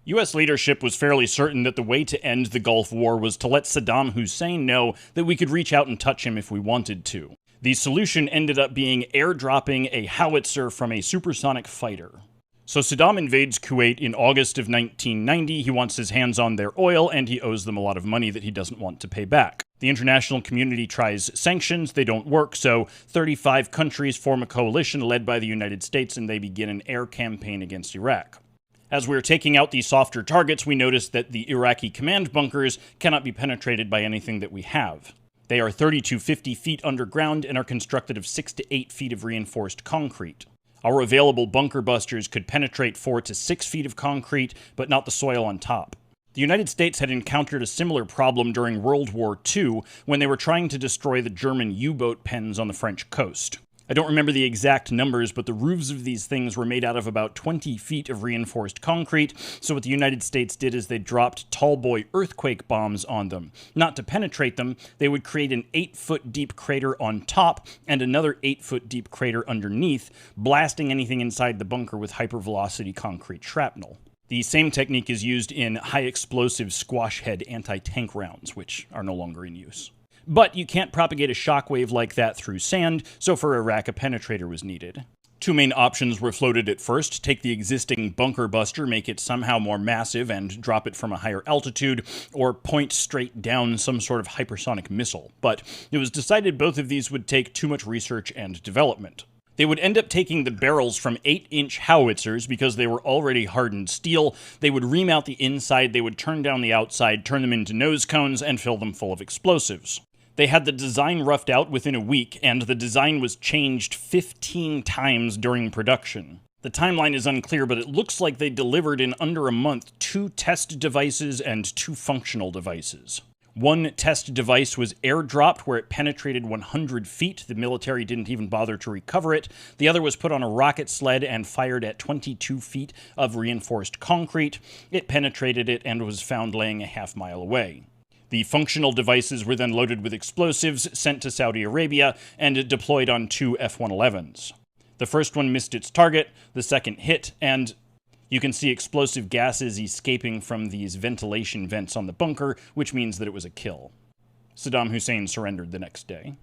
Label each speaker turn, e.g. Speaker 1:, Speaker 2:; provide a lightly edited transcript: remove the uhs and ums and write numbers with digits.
Speaker 1: US leadership was fairly certain that the way to end the Gulf War was to let Saddam Hussein know that we could reach out and touch him if we wanted to. The solution ended up being airdropping a howitzer from a supersonic fighter. So Saddam invades Kuwait in August of 1990, he wants his hands on their oil, and he owes them a lot of money that he doesn't want to pay back. The international community tries sanctions, they don't work, so 35 countries form a coalition led by the United States, and they begin an air campaign against Iraq. As we're taking out the softer targets, we notice that the Iraqi command bunkers cannot be penetrated by anything that we have. They are 30 to 50 feet underground and are constructed of 6 to 8 feet of reinforced concrete. Our available bunker busters could penetrate 4 to 6 feet of concrete, but not the soil on top. The United States had encountered a similar problem during World War II when they were trying to destroy the German U-boat pens on the French coast. I don't remember the exact numbers, but the roofs of these things were made out of about 20 feet of reinforced concrete, so what the United States did is they dropped tall-boy earthquake bombs on them. Not to penetrate them, they would create an 8-foot deep crater on top and another 8-foot deep crater underneath, blasting anything inside the bunker with hypervelocity concrete shrapnel. The same technique is used in high-explosive squash-head anti-tank rounds, which are no longer in use. But you can't propagate a shockwave like that through sand, so for Iraq a penetrator was needed. Two main options were floated at first: take the existing bunker buster, make it somehow more massive, and drop it from a higher altitude, or point straight down some sort of hypersonic missile. But it was decided both of these would take too much research and development. They would end up taking the barrels from 8-inch howitzers because they were already hardened steel. They would remount the inside, they would turn down the outside, turn them into nose cones, and fill them full of explosives. They had the design roughed out within a week, and the design was changed 15 times during production. The timeline is unclear, but it looks like they delivered in under a month 2 test devices and 2 functional devices. One test device was airdropped where it penetrated 100 feet. The military didn't even bother to recover it. The other was put on a rocket sled and fired at 22 feet of reinforced concrete. It penetrated it and was found laying a half-mile away. The functional devices were then loaded with explosives, sent to Saudi Arabia, and deployed on 2 F-111s. The first one missed its target, the second hit, and you can see explosive gases escaping from these ventilation vents on the bunker, which means that it was a kill. Saddam Hussein surrendered the next day.